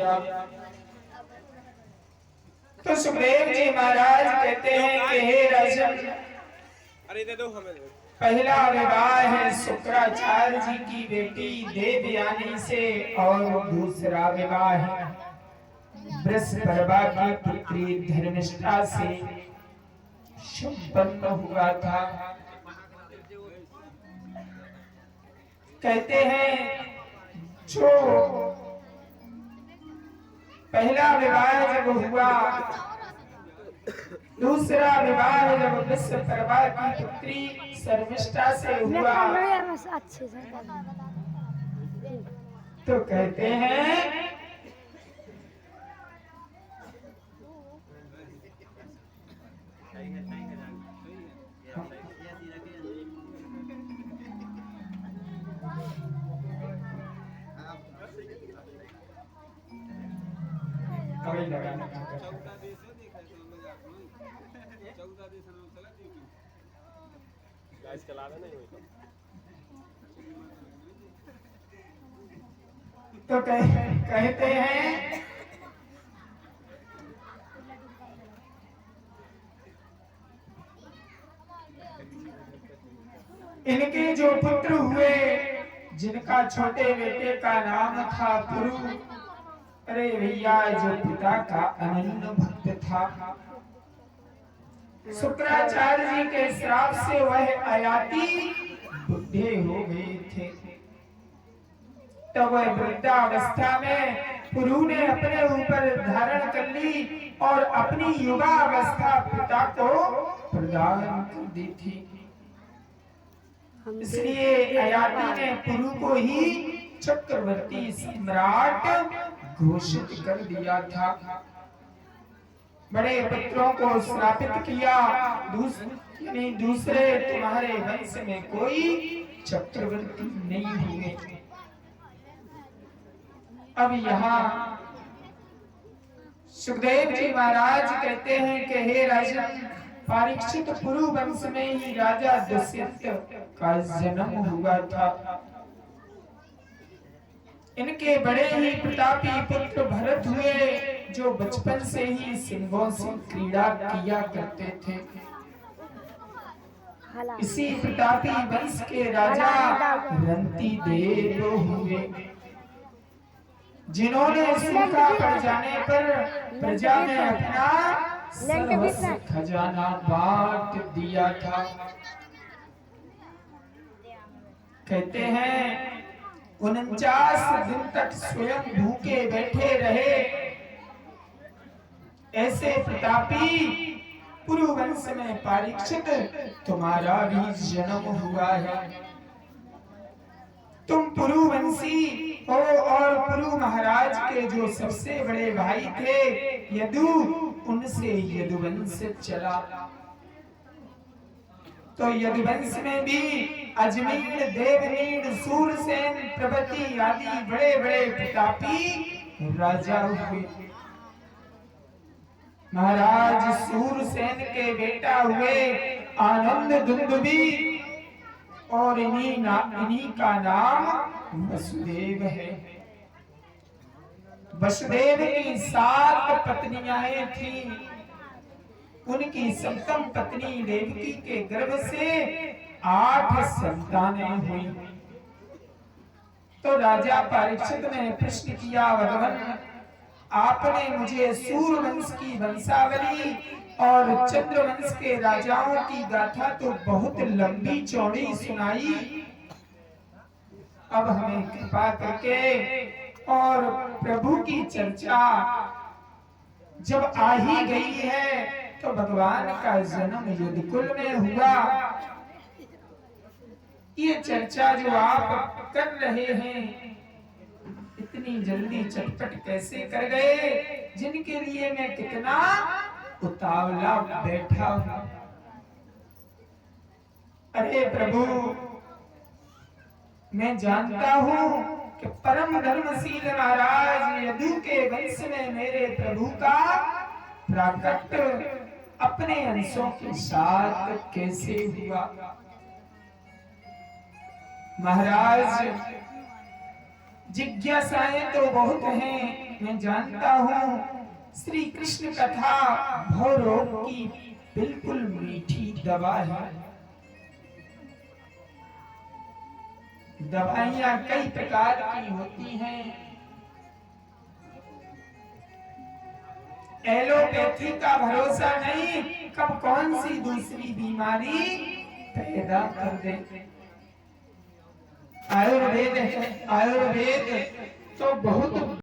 गया। तो सुखदेव जी महाराज कहते हैं कि हे राजन, अरे दे दो हमें। पहला विवाह है शुक्राचार्य जी की बेटी देवयानी से और दूसरा विवाह है बृहस्पति की पुत्री धर्मिष्ठा से संपन्न हुआ था। कहते हैं जो पहला विवाह जब हुआ, दूसरा विवाह जब बृहस्पति की पुत्री शर्मिष्ठा से हुआ, तो कहते हैं कभी लगाना तो कहते हैं इनके जो पुत्र हुए, जिनका छोटे बेटे का नाम था पुरु, अरे भैया जो पिता का अनन्य भक्त था, शुक्राचार्य जी के श्राप से वह आयाति बुढ़े हो गए थे। तब वह वृद्धावस्था में पुरु ने अपने ऊपर धारण कर ली और अपनी युवा अवस्था पिता को प्रदान कर दी थी। इसलिए आयाति ने पुरु को ही चक्रवर्ती सम्राट घोषित कर दिया था। बड़े पुत्रों को श्रापित किया, दूसरे तुम्हारे वंश में कोई चक्रवर्ती नहीं हुए। अब यहाँ सुखदेव जी महाराज कहते हैं कि हे राजन, परीक्षित पुरु वंश में ही राजा दुष्यंत का जन्म हुआ था। इनके बड़े ही प्रतापी पुत्र भरत हुए, जो बचपन से ही सिंहों से क्रीड़ा किया करते थे। इसी प्रतापी वंश के राजा रंती देव हुए, जिन्होंने सूखा पड़ जाने पर प्रजा में अपना सर्वस्व खजाना बांट दिया था। कहते हैं 49 दिन तक स्वयं भूखे बैठे रहे। ऐसे प्रतापी पुरुवंश में परीक्षित तुम्हारा भी जन्म हुआ है। तुम पुरुवंशी हो और पुरु महाराज के जो सबसे बड़े भाई थे यदु, उनसे यदुवंश चला। तो यदुवंश में भी अजमेर, देवनीर, सूरसेन प्रभृति आदि बड़े बड़े प्रतापी राजा हुए। महाराज सूरसेन के बेटा हुए आनंद दुंदुभी, और इन्हीं का नाम वसुदेव है। वसुदेव की 7 पत्नियां थी। उनकी सप्तम पत्नी देवकी के गर्भ से 8 संतानें हुई। तो राजा परीक्षित ने प्रश्न किया, भगवान आपने मुझे सूर्यवंश की वंशावली और चंद्रवंश के राजाओं की गाथा तो बहुत लंबी चौड़ी सुनाई। अब हमें कृपा करके और प्रभु की चर्चा जब आ ही गई है, तो भगवान का जन्म युद्धकुल में हुआ। ये चर्चा जो आप कर रहे हैं, इतनी जल्दी चटपट कैसे कर गए, जिनके लिए मैं कितना उतावला बैठा हूं। अरे प्रभु, मैं जानता हूं कि परम धर्मशील महाराज यदु के वंश में मेरे प्रभु का प्राकट अपने अंशों के साथ कैसे हुआ। महाराज जिज्ञासाएं तो बहुत हैं, मैं जानता हूँ श्री कृष्ण कथा भव रोग की बिल्कुल मीठी दवा है। दवाइयां कई प्रकार की होती हैं। एलोपैथी का भरोसा नहीं, कब कौन सी दूसरी बीमारी पैदा कर दे। आयुर्वेद है, आयुर्वेद तो बहुत